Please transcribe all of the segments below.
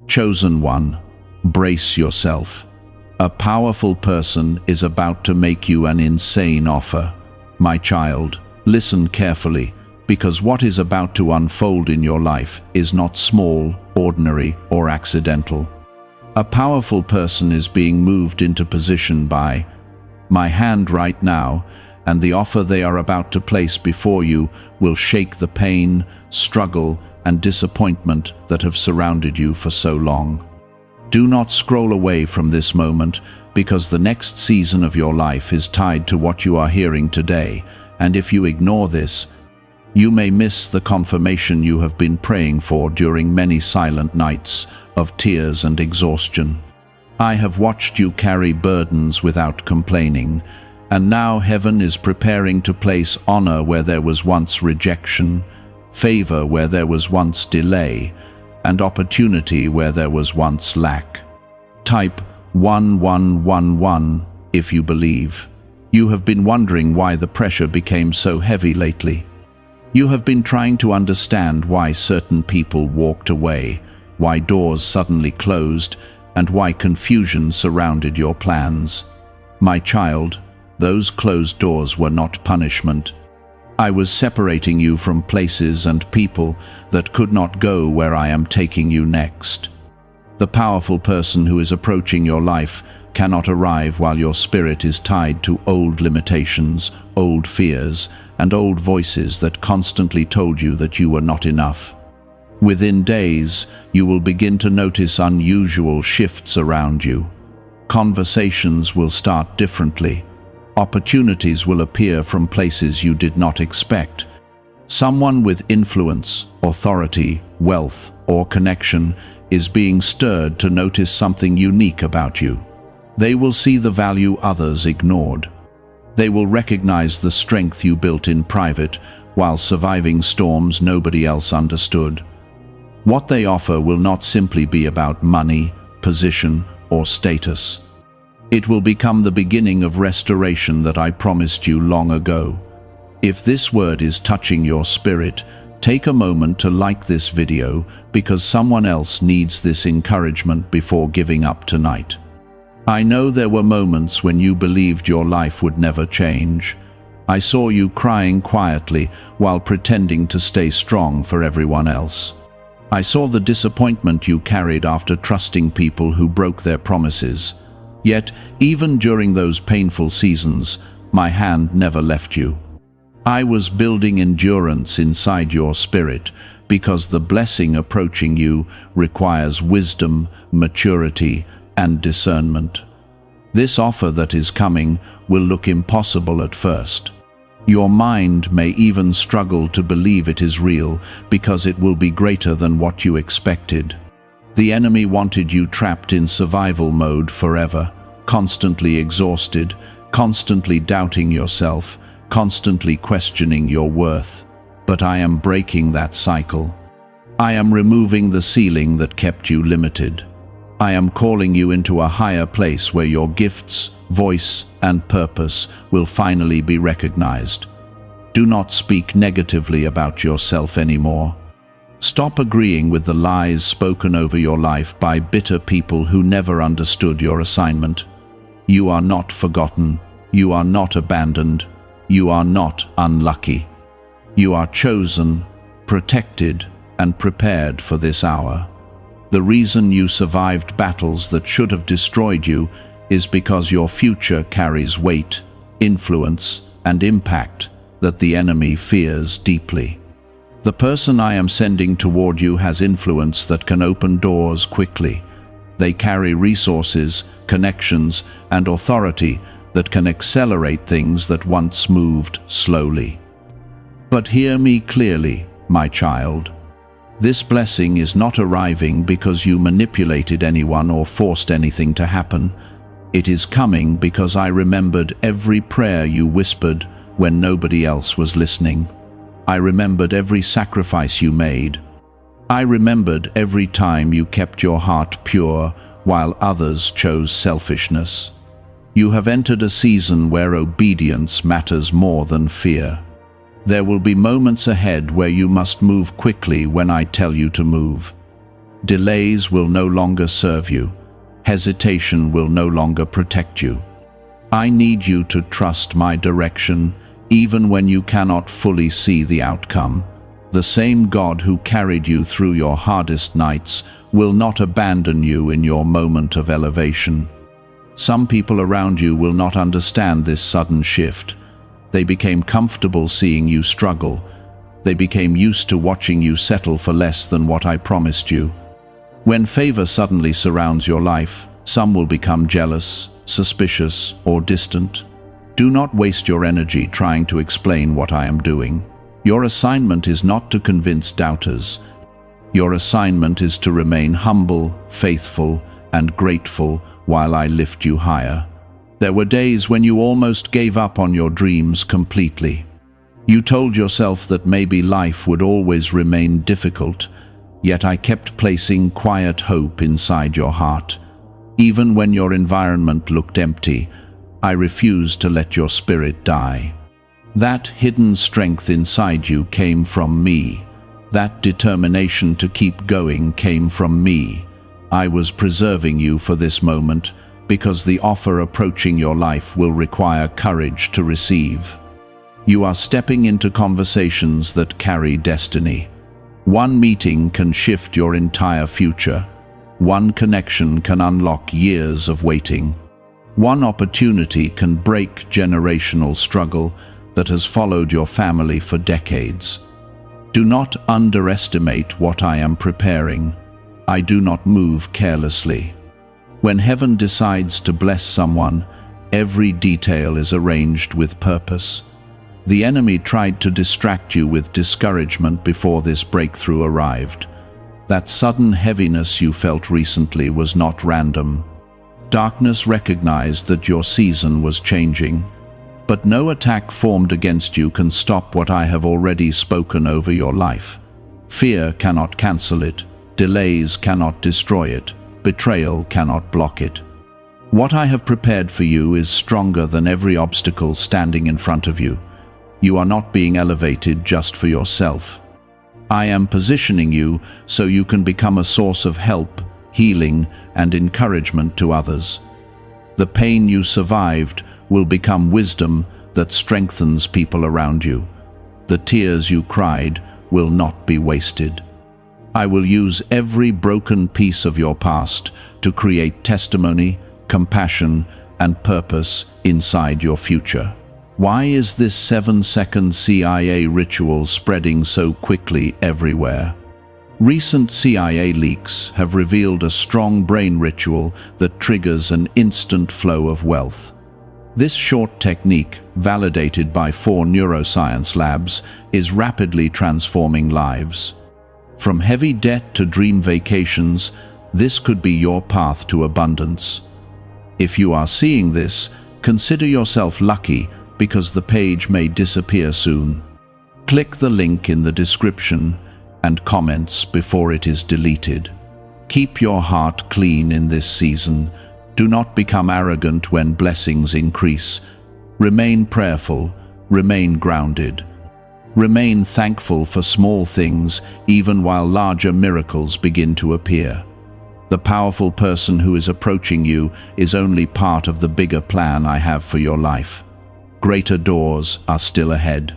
Chosen one, brace yourself. A powerful person is about to make you an insane offer. My child, listen carefully, because what is about to unfold in your life is not small, ordinary, or accidental. A powerful person is being moved into position by my hand right now, and the offer they are about to place before you will shake the pain, struggle, and disappointment that have surrounded you for so long. Do not scroll away from this moment, because the next season of your life is tied to what you are hearing today, and if you ignore this, you may miss the confirmation you have been praying for during many silent nights of tears and exhaustion. I have watched you carry burdens without complaining, and now heaven is preparing to place honor where there was once rejection, favor where there was once delay, and opportunity where there was once lack. Type 1111 if you believe. You have been wondering why the pressure became so heavy lately. You have been trying to understand why certain people walked away, why doors suddenly closed, and why confusion surrounded your plans. My child, those closed doors were not punishment. I was separating you from places and people that could not go where I am taking you next. The powerful person who is approaching your life cannot arrive while your spirit is tied to old limitations, old fears, and old voices that constantly told you that you were not enough. Within days, you will begin to notice unusual shifts around you. Conversations will start differently. Opportunities will appear from places you did not expect. Someone with influence, authority, wealth, or connection is being stirred to notice something unique about you. They will see the value others ignored. They will recognize the strength you built in private while surviving storms nobody else understood. What they offer will not simply be about money, position, or status. It will become the beginning of restoration that I promised you long ago. If this word is touching your spirit, take a moment to like this video because someone else needs this encouragement before giving up tonight. I know there were moments when you believed your life would never change. I saw you crying quietly while pretending to stay strong for everyone else. I saw the disappointment you carried after trusting people who broke their promises. Yet, even during those painful seasons, my hand never left you. I was building endurance inside your spirit because the blessing approaching you requires wisdom, maturity, and discernment. This offer that is coming will look impossible at first. Your mind may even struggle to believe it is real because it will be greater than what you expected. The enemy wanted you trapped in survival mode forever, constantly exhausted, constantly doubting yourself, constantly questioning your worth. But I am breaking that cycle. I am removing the ceiling that kept you limited. I am calling you into a higher place where your gifts, voice, and purpose will finally be recognized. Do not speak negatively about yourself anymore. Stop agreeing with the lies spoken over your life by bitter people who never understood your assignment. You are not forgotten. You are not abandoned. You are not unlucky. You are chosen, protected, and prepared for this hour. The reason you survived battles that should have destroyed you is because your future carries weight, influence, and impact that the enemy fears deeply. The person I am sending toward you has influence that can open doors quickly. They carry resources, connections, and authority that can accelerate things that once moved slowly. But hear me clearly, my child. This blessing is not arriving because you manipulated anyone or forced anything to happen. It is coming because I remembered every prayer you whispered when nobody else was listening. I remembered every sacrifice you made. I remembered every time you kept your heart pure while others chose selfishness. You have entered a season where obedience matters more than fear. There will be moments ahead where you must move quickly when I tell you to move. Delays will no longer serve you. Hesitation will no longer protect you. I need you to trust my direction, even when you cannot fully see the outcome. The same God who carried you through your hardest nights will not abandon you in your moment of elevation. Some people around you will not understand this sudden shift. They became comfortable seeing you struggle. They became used to watching you settle for less than what I promised you. When favor suddenly surrounds your life, some will become jealous, suspicious, or distant. Do not waste your energy trying to explain what I am doing. Your assignment is not to convince doubters. Your assignment is to remain humble, faithful, and grateful while I lift you higher. There were days when you almost gave up on your dreams completely. You told yourself that maybe life would always remain difficult, yet I kept placing quiet hope inside your heart. Even when your environment looked empty, I refused to let your spirit die. That hidden strength inside you came from me. That determination to keep going came from me. I was preserving you for this moment because the offer approaching your life will require courage to receive. You are stepping into conversations that carry destiny. One meeting can shift your entire future. One connection can unlock years of waiting. One opportunity can break generational struggle that has followed your family for decades. Do not underestimate what I am preparing. I do not move carelessly. When heaven decides to bless someone, every detail is arranged with purpose. The enemy tried to distract you with discouragement before this breakthrough arrived. That sudden heaviness you felt recently was not random. Darkness recognized that your season was changing. But no attack formed against you can stop what I have already spoken over your life. Fear cannot cancel it. Delays cannot destroy it. Betrayal cannot block it. What I have prepared for you is stronger than every obstacle standing in front of you. You are not being elevated just for yourself. I am positioning you so you can become a source of help, healing, and encouragement to others. The pain you survived will become wisdom that strengthens people around you. The tears you cried will not be wasted. I will use every broken piece of your past to create testimony, compassion, and purpose inside your future. Why is this 7-second CIA ritual spreading so quickly everywhere? Recent CIA leaks have revealed a strong brain ritual that triggers an instant flow of wealth. This short technique, validated by 4 neuroscience labs, is rapidly transforming lives. From heavy debt to dream vacations, this could be your path to abundance. If you are seeing this, consider yourself lucky because the page may disappear soon. Click the link in the description and comments before it is deleted. Keep your heart clean in this season. Do not become arrogant when blessings increase. Remain prayerful, remain grounded. Remain thankful for small things even while larger miracles begin to appear. The powerful person who is approaching you is only part of the bigger plan I have for your life. Greater doors are still ahead.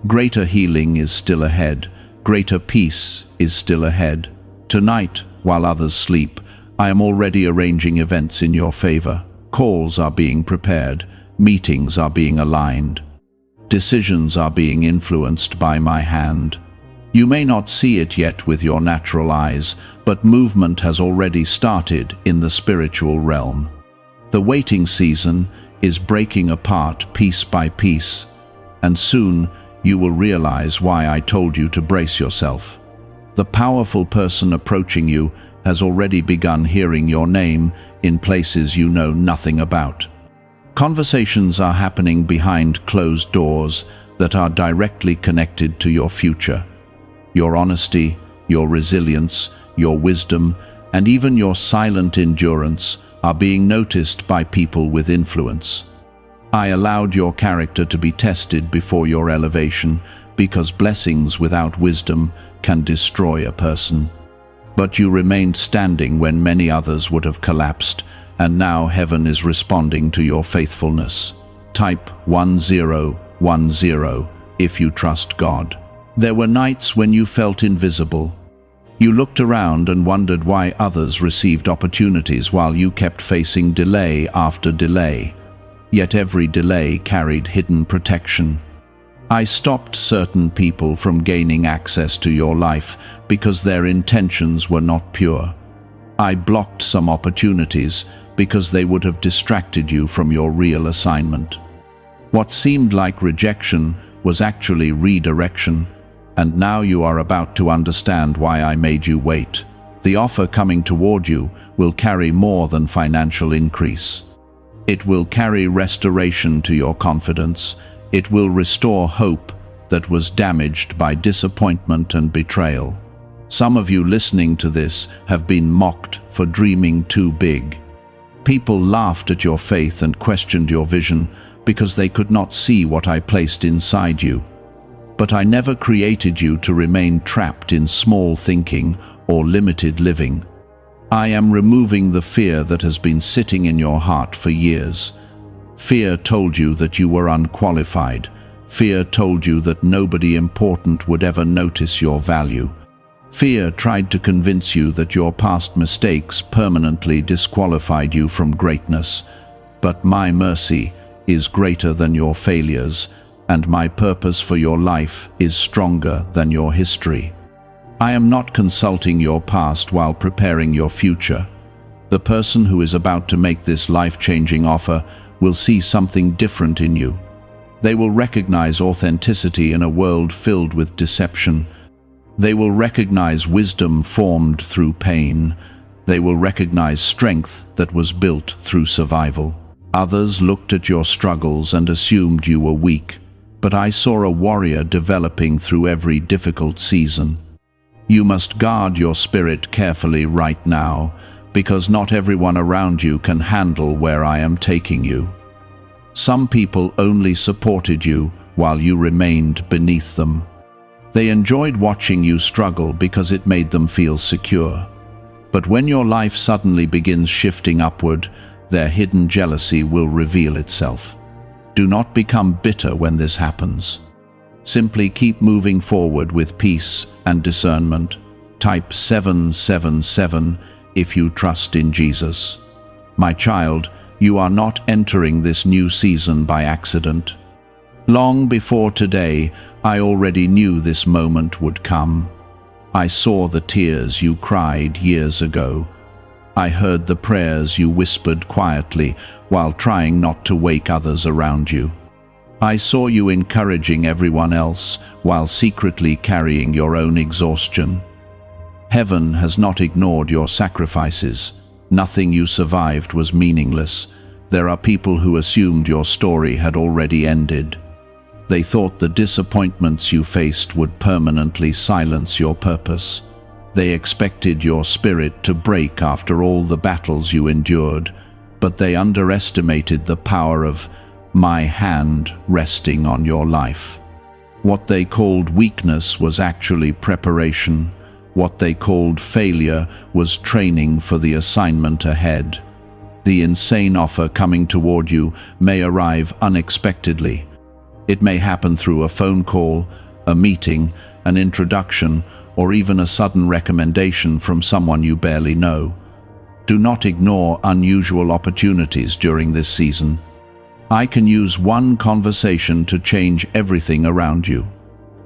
Greater healing is still ahead. Greater peace is still ahead. Tonight, while others sleep, I am already arranging events in your favor. Calls are being prepared. Meetings are being aligned. Decisions are being influenced by my hand. You may not see it yet with your natural eyes, but movement has already started in the spiritual realm. The waiting season is breaking apart piece by piece, and soon you will realize why I told you to brace yourself. The powerful person approaching you has already begun hearing your name in places you know nothing about. Conversations are happening behind closed doors that are directly connected to your future. Your honesty, your resilience, your wisdom, and even your silent endurance are being noticed by people with influence. I allowed your character to be tested before your elevation because blessings without wisdom can destroy a person. But you remained standing when many others would have collapsed, and now heaven is responding to your faithfulness. Type 1010 if you trust God. There were nights when you felt invisible. You looked around and wondered why others received opportunities while you kept facing delay after delay. Yet every delay carried hidden protection. I stopped certain people from gaining access to your life because their intentions were not pure. I blocked some opportunities because they would have distracted you from your real assignment. What seemed like rejection was actually redirection, and now you are about to understand why I made you wait. The offer coming toward you will carry more than financial increase. It will carry restoration to your confidence. It will restore hope that was damaged by disappointment and betrayal. Some of you listening to this have been mocked for dreaming too big. People laughed at your faith and questioned your vision because they could not see what I placed inside you. But I never created you to remain trapped in small thinking or limited living. I am removing the fear that has been sitting in your heart for years. Fear told you that you were unqualified. Fear told you that nobody important would ever notice your value. Fear tried to convince you that your past mistakes permanently disqualified you from greatness. But my mercy is greater than your failures, and my purpose for your life is stronger than your history. I am not consulting your past while preparing your future. The person who is about to make this life-changing offer will see something different in you. They will recognize authenticity in a world filled with deception. They will recognize wisdom formed through pain. They will recognize strength that was built through survival. Others looked at your struggles and assumed you were weak, but I saw a warrior developing through every difficult season. You must guard your spirit carefully right now, because not everyone around you can handle where I am taking you. Some people only supported you while you remained beneath them. They enjoyed watching you struggle because it made them feel secure. But when your life suddenly begins shifting upward, their hidden jealousy will reveal itself. Do not become bitter when this happens. Simply keep moving forward with peace and discernment. Type 777 if you trust in Jesus. My child, you are not entering this new season by accident. Long before today, I already knew this moment would come. I saw the tears you cried years ago. I heard the prayers you whispered quietly while trying not to wake others around you. I saw you encouraging everyone else while secretly carrying your own exhaustion. Heaven has not ignored your sacrifices. Nothing you survived was meaningless. There are people who assumed your story had already ended. They thought the disappointments you faced would permanently silence your purpose. They expected your spirit to break after all the battles you endured, but they underestimated the power of my hand resting on your life. What they called weakness was actually preparation. What they called failure was training for the assignment ahead. The insane offer coming toward you may arrive unexpectedly. It may happen through a phone call, a meeting, an introduction, or even a sudden recommendation from someone you barely know. Do not ignore unusual opportunities during this season. I can use one conversation to change everything around you.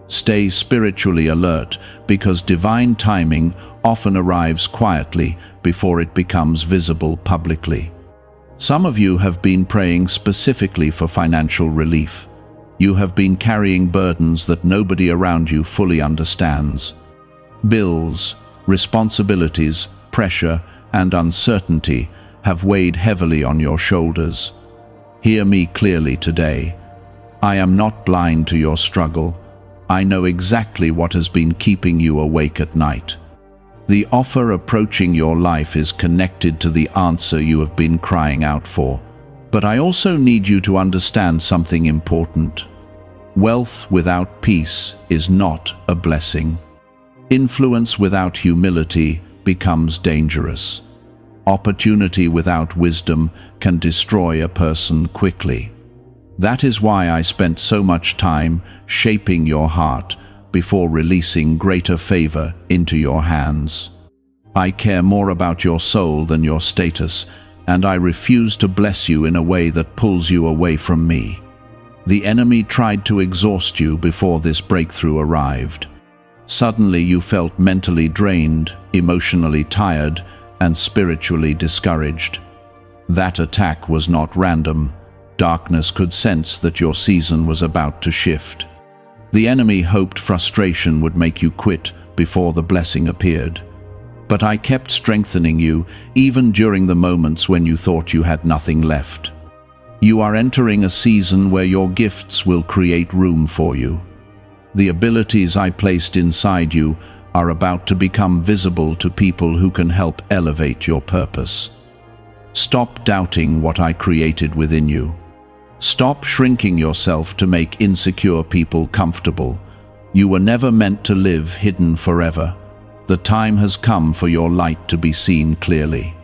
Stay spiritually alert, because divine timing often arrives quietly before it becomes visible publicly. Some of you have been praying specifically for financial relief. You have been carrying burdens that nobody around you fully understands. Bills, responsibilities, pressure, and uncertainty have weighed heavily on your shoulders. Hear me clearly today. I am not blind to your struggle. I know exactly what has been keeping you awake at night. The offer approaching your life is connected to the answer you have been crying out for. But I also need you to understand something important. Wealth without peace is not a blessing. Influence without humility becomes dangerous. Opportunity without wisdom can destroy a person quickly. That is why I spent so much time shaping your heart before releasing greater favor into your hands. I care more about your soul than your status, and I refuse to bless you in a way that pulls you away from me. The enemy tried to exhaust you before this breakthrough arrived. Suddenly you felt mentally drained, emotionally tired, and spiritually discouraged. That attack was not random. Darkness could sense that your season was about to shift. The enemy hoped frustration would make you quit before the blessing appeared. But I kept strengthening you, even during the moments when you thought you had nothing left. You are entering a season where your gifts will create room for you. The abilities I placed inside you are about to become visible to people who can help elevate your purpose. Stop doubting what I created within you. Stop shrinking yourself to make insecure people comfortable. You were never meant to live hidden forever. The time has come for your light to be seen clearly.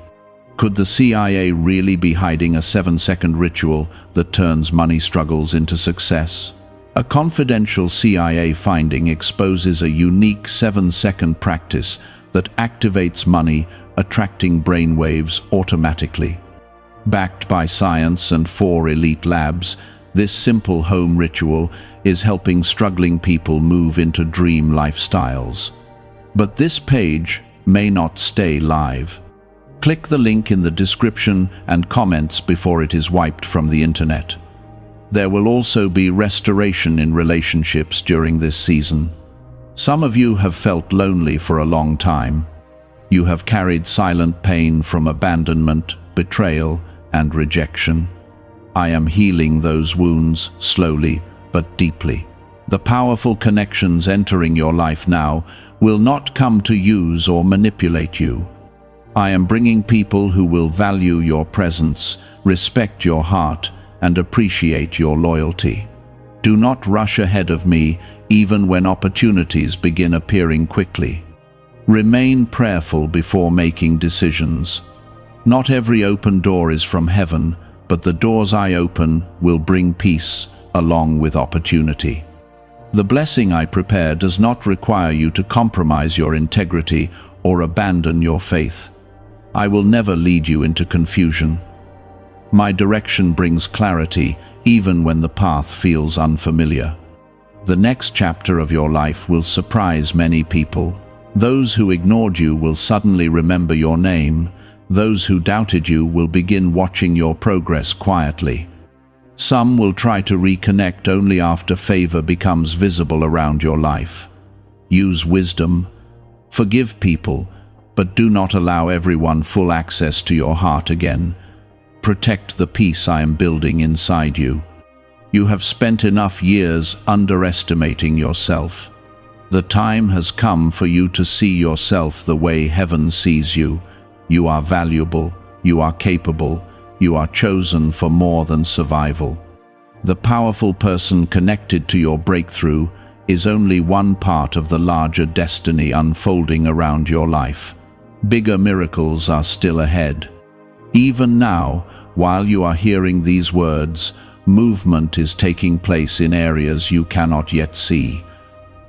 Could the CIA really be hiding a 7-second ritual that turns money struggles into success? A confidential CIA finding exposes a unique 7-second practice that activates money attracting brainwaves automatically. Backed by science and 4 elite labs, this simple home ritual is helping struggling people move into dream lifestyles. But this page may not stay live. Click the link in the description and comments before it is wiped from the internet. There will also be restoration in relationships during this season. Some of you have felt lonely for a long time. You have carried silent pain from abandonment, betrayal, and rejection. I am healing those wounds slowly but deeply. The powerful connections entering your life now will not come to use or manipulate you. I am bringing people who will value your presence, respect your heart, and appreciate your loyalty. Do not rush ahead of me, even when opportunities begin appearing quickly. Remain prayerful before making decisions. Not every open door is from heaven, but the doors I open will bring peace along with opportunity. The blessing I prepare does not require you to compromise your integrity or abandon your faith. I will never lead you into confusion. My direction brings clarity, even when the path feels unfamiliar. The next chapter of your life will surprise many people. Those who ignored you will suddenly remember your name. Those who doubted you will begin watching your progress quietly. Some will try to reconnect only after favor becomes visible around your life. Use wisdom. Forgive people, but do not allow everyone full access to your heart again. Protect the peace I am building inside you. You have spent enough years underestimating yourself. The time has come for you to see yourself the way heaven sees you. You are valuable, you are capable, you are chosen for more than survival. The powerful person connected to your breakthrough is only one part of the larger destiny unfolding around your life. Bigger miracles are still ahead. Even now, while you are hearing these words, movement is taking place in areas you cannot yet see.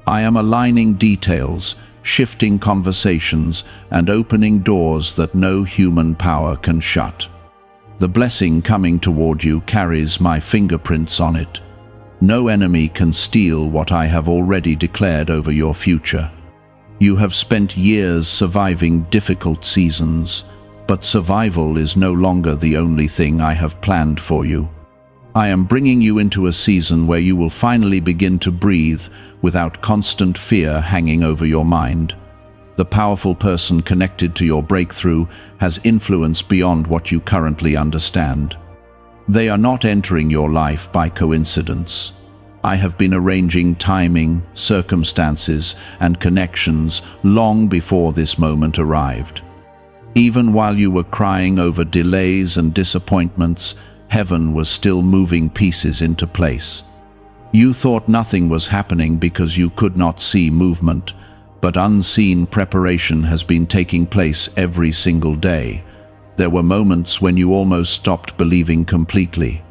I am aligning details, shifting conversations, and opening doors that no human power can shut. The blessing coming toward you carries my fingerprints on it. No enemy can steal what I have already declared over your future. You have spent years surviving difficult seasons, but survival is no longer the only thing I have planned for you. I am bringing you into a season where you will finally begin to breathe without constant fear hanging over your mind. The powerful person connected to your breakthrough has influence beyond what you currently understand. They are not entering your life by coincidence. I have been arranging timing, circumstances, and connections long before this moment arrived. Even while you were crying over delays and disappointments, heaven was still moving pieces into place. You thought nothing was happening because you could not see movement, but unseen preparation has been taking place every single day. There were moments when you almost stopped believing completely.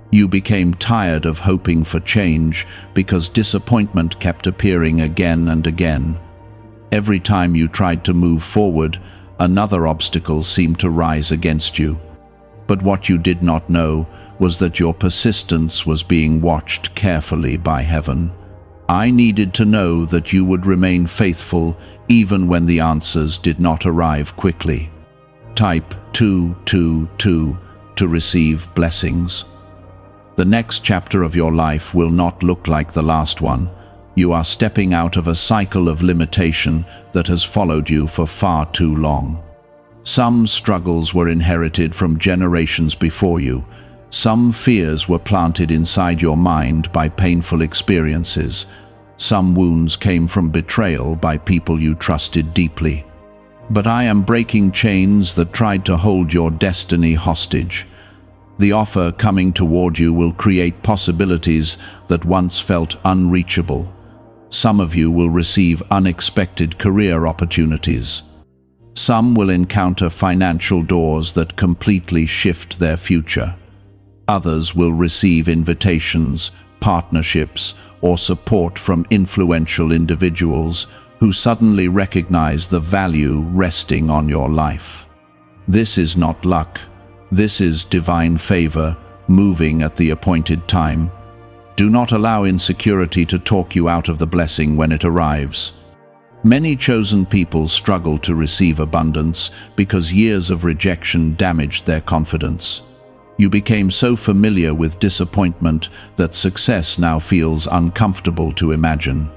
You became tired of hoping for change because disappointment kept appearing again and again. Every time you tried to move forward, another obstacle seemed to rise against you. But what you did not know was that your persistence was being watched carefully by heaven. I needed to know that you would remain faithful even when the answers did not arrive quickly. Type 222 to receive blessings. The next chapter of your life will not look like the last one. You are stepping out of a cycle of limitation that has followed you for far too long. Some struggles were inherited from generations before you. Some fears were planted inside your mind by painful experiences. Some wounds came from betrayal by people you trusted deeply. But I am breaking chains that tried to hold your destiny hostage. The offer coming toward you will create possibilities that once felt unreachable. Some of you will receive unexpected career opportunities. Some will encounter financial doors that completely shift their future. Others will receive invitations, partnerships, or support from influential individuals who suddenly recognize the value resting on your life. This is not luck. This is divine favor, moving at the appointed time. Do not allow insecurity to talk you out of the blessing when it arrives. Many chosen people struggle to receive abundance because years of rejection damaged their confidence. You became so familiar with disappointment that success now feels uncomfortable to imagine.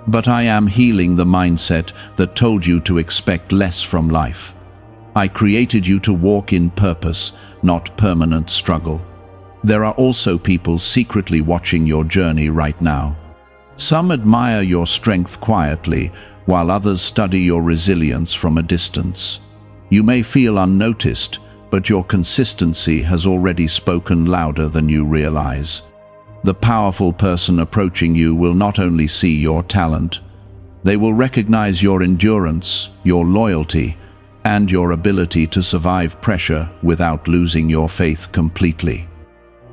But I am healing the mindset that told you to expect less from life. I created you to walk in purpose, not permanent struggle. There are also people secretly watching your journey right now. Some admire your strength quietly, while others study your resilience from a distance. You may feel unnoticed, but your consistency has already spoken louder than you realize. The powerful person approaching you will not only see your talent, they will recognize your endurance, your loyalty, and your ability to survive pressure without losing your faith completely.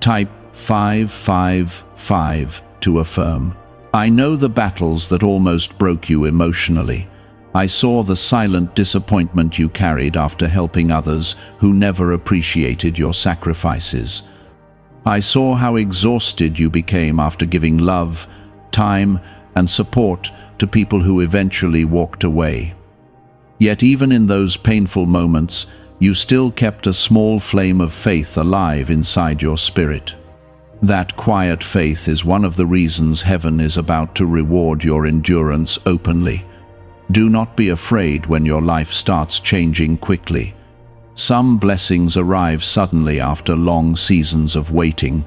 Type 555 to affirm. I know the battles that almost broke you emotionally. I saw the silent disappointment you carried after helping others who never appreciated your sacrifices. I saw how exhausted you became after giving love, time, and support to people who eventually walked away. Yet even in those painful moments, you still kept a small flame of faith alive inside your spirit. That quiet faith is one of the reasons heaven is about to reward your endurance openly. Do not be afraid when your life starts changing quickly. Some blessings arrive suddenly after long seasons of waiting.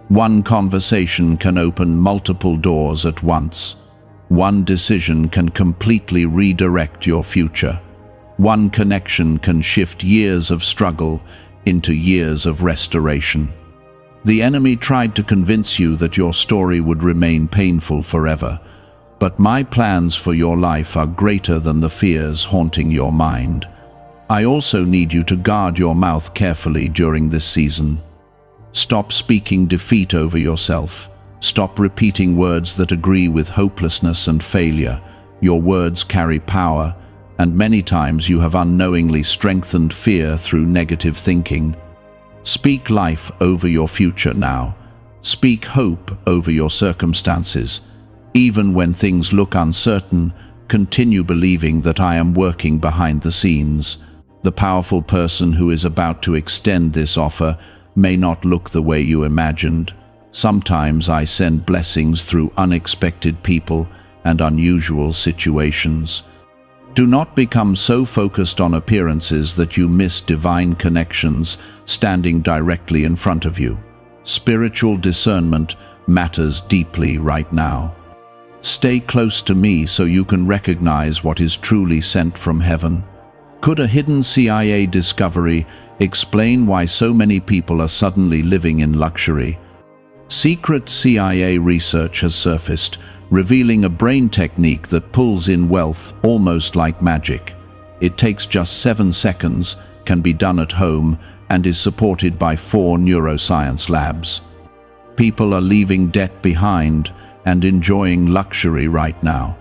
One conversation can open multiple doors at once. One decision can completely redirect your future. One connection can shift years of struggle into years of restoration. The enemy tried to convince you that your story would remain painful forever, but my plans for your life are greater than the fears haunting your mind. I also need you to guard your mouth carefully during this season. Stop speaking defeat over yourself. Stop repeating words that agree with hopelessness and failure. Your words carry power, and many times you have unknowingly strengthened fear through negative thinking. Speak life over your future now. Speak hope over your circumstances. Even when things look uncertain, continue believing that I am working behind the scenes. The powerful person who is about to extend this offer may not look the way you imagined. Sometimes I send blessings through unexpected people and unusual situations. Do not become so focused on appearances that you miss divine connections standing directly in front of you. Spiritual discernment matters deeply right now. Stay close to me so you can recognize what is truly sent from heaven. Could a hidden CIA discovery explain why so many people are suddenly living in luxury? Secret CIA research has surfaced, revealing a brain technique that pulls in wealth almost like magic. It takes just 7 seconds, can be done at home, and is supported by 4 neuroscience labs. People are leaving debt behind and enjoying luxury right now,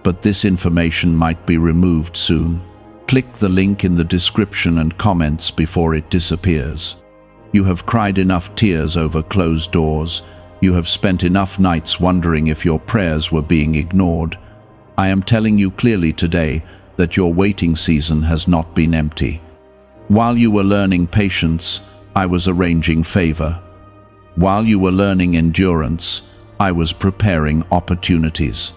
but this information might be removed soon. Click the link in the description and comments before it disappears. You have cried enough tears over closed doors. You have spent enough nights wondering if your prayers were being ignored. I am telling you clearly today that your waiting season has not been empty. While you were learning patience, I was arranging favor. While you were learning endurance, I was preparing opportunities.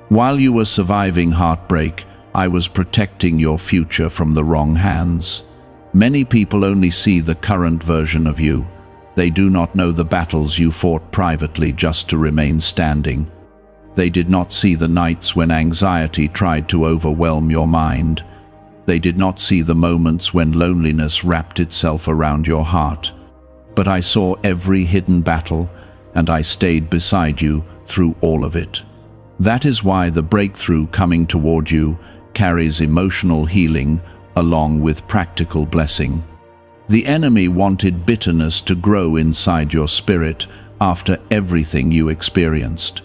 While you were surviving heartbreak, I was protecting your future from the wrong hands. Many people only see the current version of you. They do not know the battles you fought privately just to remain standing. They did not see the nights when anxiety tried to overwhelm your mind. They did not see the moments when loneliness wrapped itself around your heart. But I saw every hidden battle, and I stayed beside you through all of it. That is why the breakthrough coming toward you carries emotional healing along with practical blessing. The enemy wanted bitterness to grow inside your spirit after everything you experienced.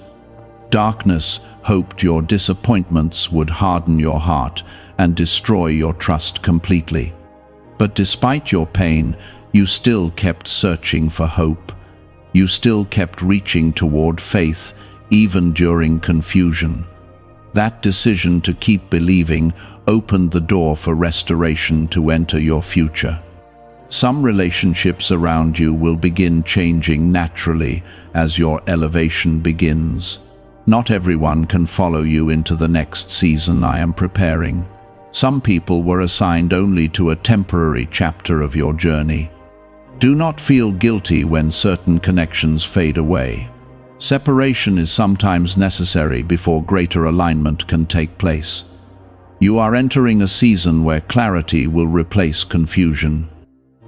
Darkness hoped your disappointments would harden your heart and destroy your trust completely. But despite your pain, you still kept searching for hope. You still kept reaching toward faith, even during confusion. That decision to keep believing opened the door for restoration to enter your future. Some relationships around you will begin changing naturally as your elevation begins. Not everyone can follow you into the next season I am preparing. Some people were assigned only to a temporary chapter of your journey. Do not feel guilty when certain connections fade away. Separation is sometimes necessary before greater alignment can take place. You are entering a season where clarity will replace confusion.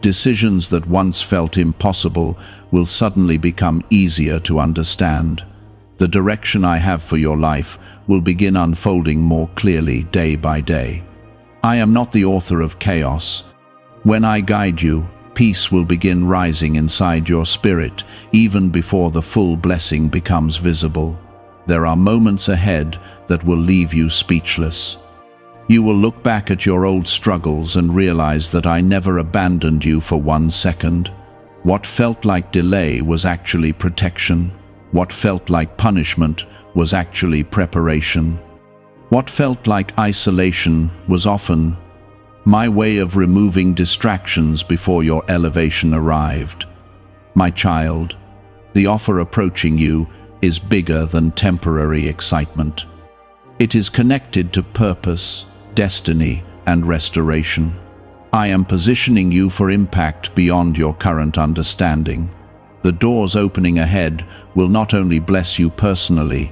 Decisions that once felt impossible will suddenly become easier to understand. The direction I have for your life will begin unfolding more clearly day by day. I am not the author of chaos. When I guide you, peace will begin rising inside your spirit, even before the full blessing becomes visible. There are moments ahead that will leave you speechless. You will look back at your old struggles and realize that I never abandoned you for 1 second. What felt like delay was actually protection. What felt like punishment was actually preparation. What felt like isolation was often my way of removing distractions before your elevation arrived. My child, the offer approaching you is bigger than temporary excitement. It is connected to purpose, destiny, and restoration. I am positioning you for impact beyond your current understanding. The doors opening ahead will not only bless you personally,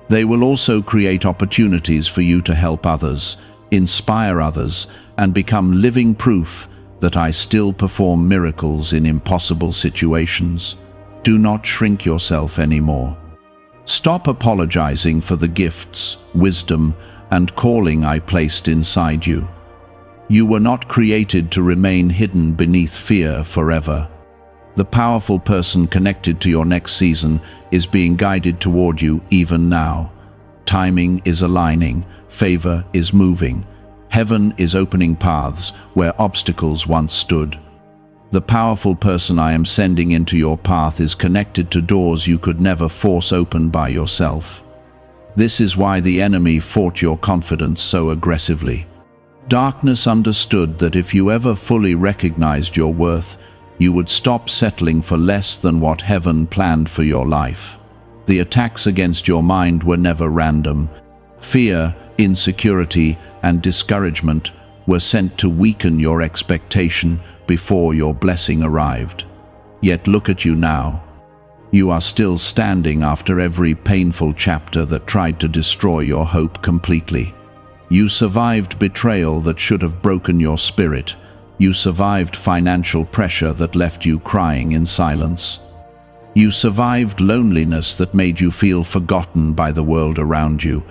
they will also create opportunities for you to help others, inspire others, and become living proof that I still perform miracles in impossible situations. Do not shrink yourself anymore. Stop apologizing for the gifts, wisdom, and calling I placed inside you. You were not created to remain hidden beneath fear forever. The powerful person connected to your next season is being guided toward you even now. Timing is aligning, favor is moving. Heaven is opening paths where obstacles once stood. The powerful person I am sending into your path is connected to doors you could never force open by yourself. This is why the enemy fought your confidence so aggressively. Darkness understood that if you ever fully recognized your worth, you would stop settling for less than what heaven planned for your life. The attacks against your mind were never random. Fear, insecurity, and discouragement were sent to weaken your expectation before your blessing arrived. Yet look at you now. You are still standing after every painful chapter that tried to destroy your hope completely. You survived betrayal that should have broken your spirit. You survived financial pressure that left you crying in silence. You survived loneliness that made you feel forgotten by the world around you.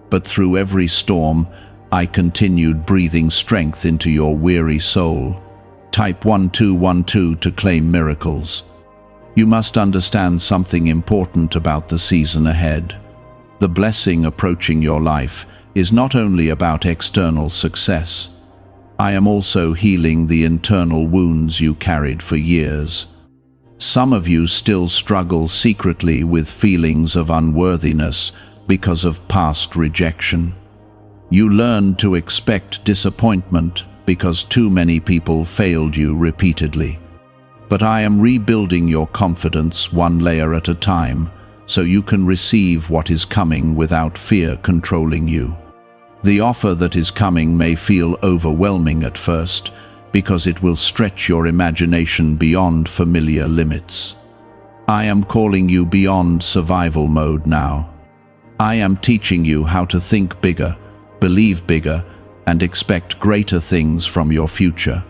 But through every storm, I continued breathing strength into your weary soul. Type 1212 to claim miracles. You must understand something important about the season ahead. The blessing approaching your life is not only about external success. I am also healing the internal wounds you carried for years. Some of you still struggle secretly with feelings of unworthiness because of past rejection. You learned to expect disappointment because too many people failed you repeatedly. But I am rebuilding your confidence one layer at a time, so you can receive what is coming without fear controlling you. The offer that is coming may feel overwhelming at first, because it will stretch your imagination beyond familiar limits. I am calling you beyond survival mode now. I am teaching you how to think bigger, believe bigger, and expect greater things from your future.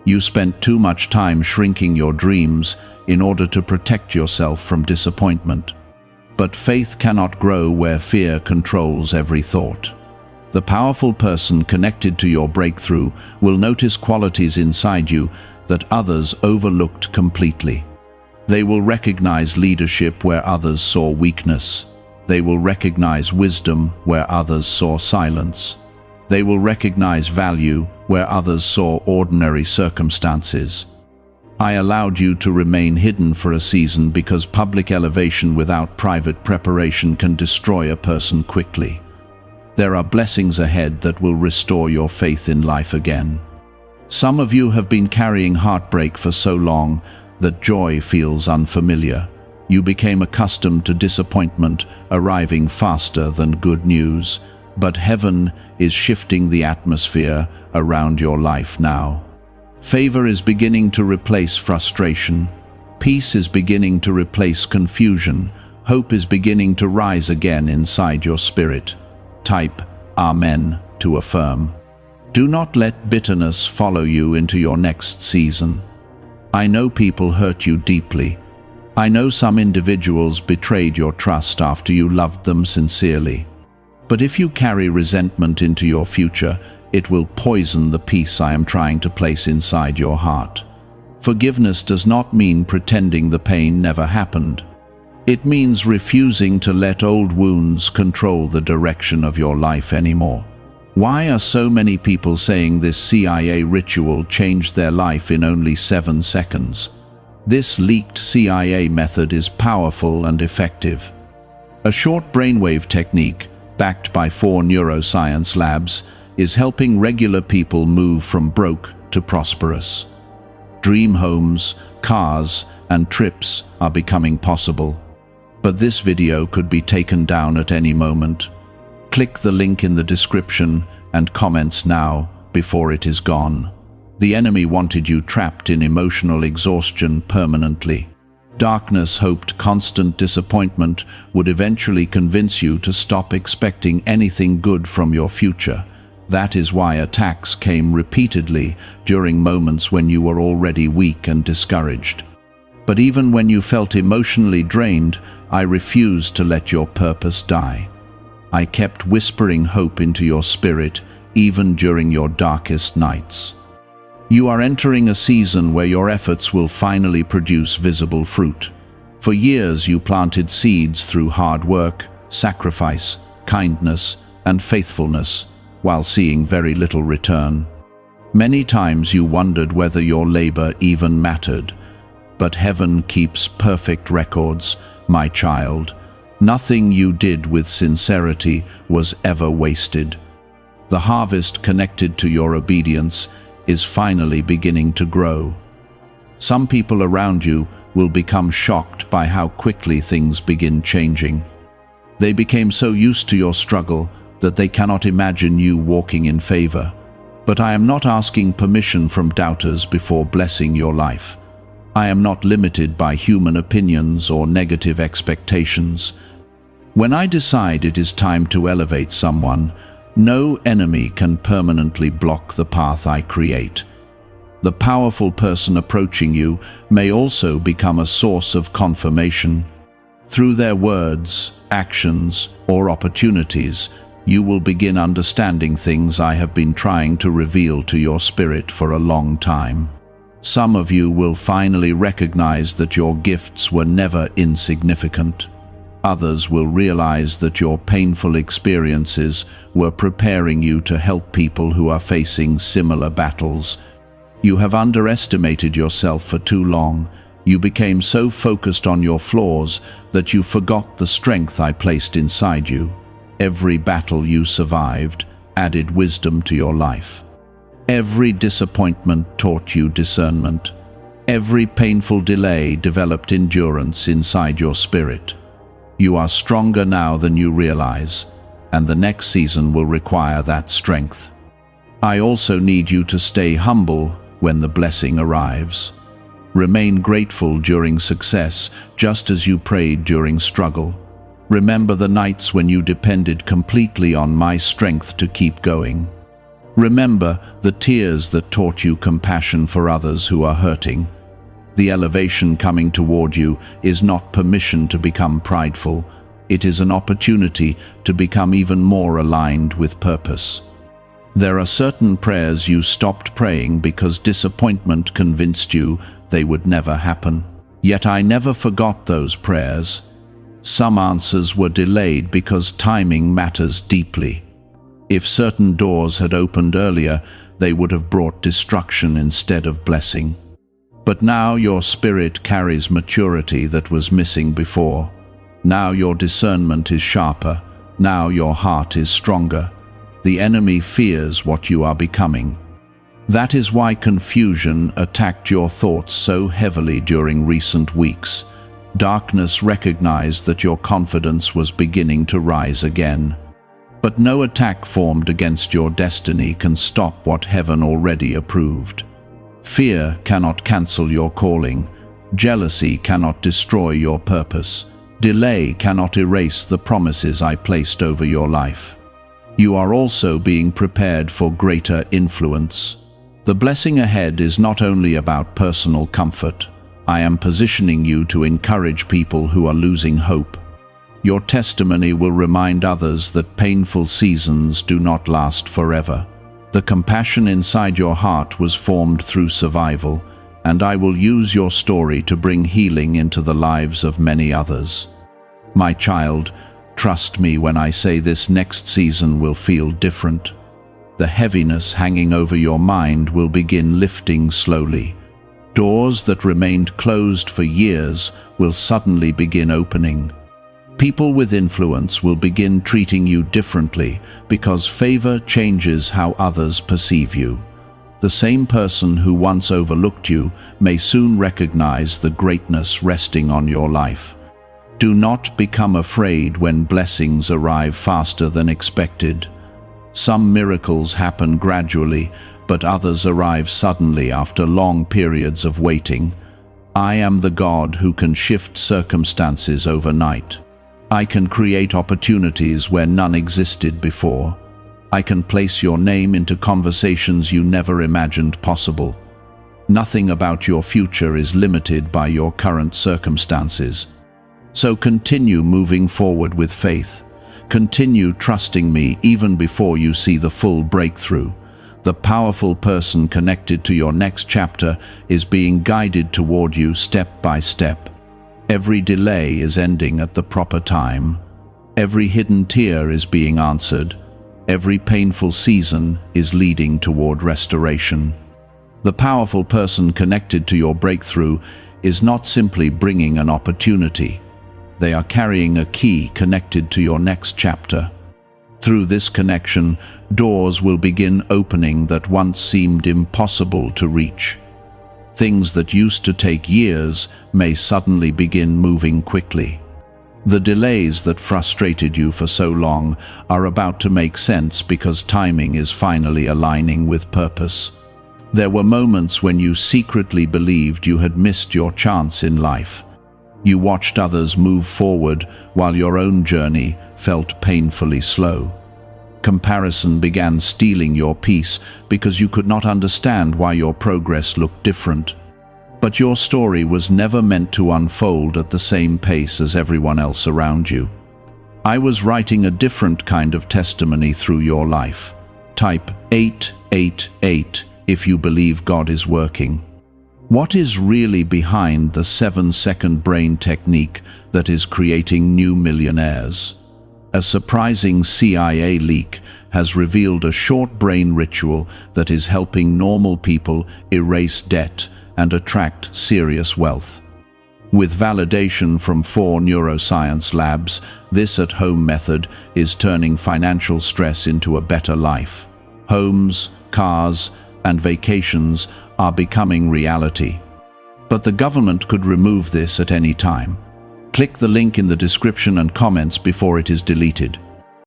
You spent too much time shrinking your dreams in order to protect yourself from disappointment. But faith cannot grow where fear controls every thought. The powerful person connected to your breakthrough will notice qualities inside you that others overlooked completely. They will recognize leadership where others saw weakness. They will recognize wisdom where others saw silence. They will recognize value where others saw ordinary circumstances. I allowed you to remain hidden for a season because public elevation without private preparation can destroy a person quickly. There are blessings ahead that will restore your faith in life again. Some of you have been carrying heartbreak for so long that joy feels unfamiliar. You became accustomed to disappointment arriving faster than good news. But heaven is shifting the atmosphere around your life now. Favor is beginning to replace frustration. Peace is beginning to replace confusion. Hope is beginning to rise again inside your spirit. Type Amen to affirm. Do not let bitterness follow you into your next season. I know people hurt you deeply. I know some individuals betrayed your trust after you loved them sincerely. But if you carry resentment into your future, it will poison the peace I am trying to place inside your heart. Forgiveness does not mean pretending the pain never happened. It means refusing to let old wounds control the direction of your life anymore. Why are so many people saying this CIA ritual changed their life in only 7 seconds? This leaked CIA method is powerful and effective. A short brainwave technique, backed by 4 neuroscience labs, is helping regular people move from broke to prosperous. Dream homes, cars, and trips are becoming possible. But this video could be taken down at any moment. Click the link in the description and comments now before it is gone. The enemy wanted you trapped in emotional exhaustion permanently. Darkness hoped constant disappointment would eventually convince you to stop expecting anything good from your future. That is why attacks came repeatedly during moments when you were already weak and discouraged. But even when you felt emotionally drained, I refused to let your purpose die. I kept whispering hope into your spirit, even during your darkest nights. You are entering a season where your efforts will finally produce visible fruit. For years you planted seeds through hard work, sacrifice, kindness, and faithfulness, while seeing very little return. Many times you wondered whether your labor even mattered. But heaven keeps perfect records, my child. Nothing you did with sincerity was ever wasted. The harvest connected to your obedience is finally beginning to grow. Some people around you will become shocked by how quickly things begin changing. They became so used to your struggle that they cannot imagine you walking in favor. But I am not asking permission from doubters before blessing your life. I am not limited by human opinions or negative expectations. When I decide it is time to elevate someone, no enemy can permanently block the path I create. The powerful person approaching you may also become a source of confirmation. Through their words, actions, or opportunities, you will begin understanding things I have been trying to reveal to your spirit for a long time. Some of you will finally recognize that your gifts were never insignificant. Others will realize that your painful experiences were preparing you to help people who are facing similar battles. You have underestimated yourself for too long. You became so focused on your flaws that you forgot the strength I placed inside you. Every battle you survived added wisdom to your life. Every disappointment taught you discernment. Every painful delay developed endurance inside your spirit. You are stronger now than you realize, and the next season will require that strength. I also need you to stay humble when the blessing arrives. Remain grateful during success, just as you prayed during struggle. Remember the nights when you depended completely on my strength to keep going. Remember the tears that taught you compassion for others who are hurting. The elevation coming toward you is not permission to become prideful. It is an opportunity to become even more aligned with purpose. There are certain prayers you stopped praying because disappointment convinced you they would never happen. Yet I never forgot those prayers. Some answers were delayed because timing matters deeply. If certain doors had opened earlier, they would have brought destruction instead of blessing. But now your spirit carries maturity that was missing before. Now your discernment is sharper. Now your heart is stronger. The enemy fears what you are becoming. That is why confusion attacked your thoughts so heavily during recent weeks. Darkness recognized that your confidence was beginning to rise again. But no attack formed against your destiny can stop what heaven already approved. Fear cannot cancel your calling. Jealousy cannot destroy your purpose. Delay cannot erase the promises I placed over your life. You are also being prepared for greater influence. The blessing ahead is not only about personal comfort. I am positioning you to encourage people who are losing hope. Your testimony will remind others that painful seasons do not last forever. The compassion inside your heart was formed through survival, and I will use your story to bring healing into the lives of many others. My child, trust me when I say this next season will feel different. The heaviness hanging over your mind will begin lifting slowly. Doors that remained closed for years will suddenly begin opening. People with influence will begin treating you differently because favor changes how others perceive you. The same person who once overlooked you may soon recognize the greatness resting on your life. Do not become afraid when blessings arrive faster than expected. Some miracles happen gradually, but others arrive suddenly after long periods of waiting. I am the God who can shift circumstances overnight. I can create opportunities where none existed before. I can place your name into conversations you never imagined possible. Nothing about your future is limited by your current circumstances. So continue moving forward with faith. Continue trusting me even before you see the full breakthrough. The powerful person connected to your next chapter is being guided toward you step by step. Every delay is ending at the proper time. Every hidden tear is being answered. Every painful season is leading toward restoration. The powerful person connected to your breakthrough is not simply bringing an opportunity. They are carrying a key connected to your next chapter. Through this connection, doors will begin opening that once seemed impossible to reach. Things that used to take years may suddenly begin moving quickly. The delays that frustrated you for so long are about to make sense because timing is finally aligning with purpose. There were moments when you secretly believed you had missed your chance in life. You watched others move forward while your own journey felt painfully slow. Comparison began stealing your peace because you could not understand why your progress looked different. But your story was never meant to unfold at the same pace as everyone else around you. I was writing a different kind of testimony through your life. Type 888 if you believe God is working. What is really behind the 7-second brain technique that is creating new millionaires? A surprising CIA leak has revealed a short brain ritual that is helping normal people erase debt and attract serious wealth. With validation from 4 neuroscience labs, this at-home method is turning financial stress into a better life. Homes, cars, and vacations are becoming reality. But the government could remove this at any time. Click the link in the description and comments before it is deleted.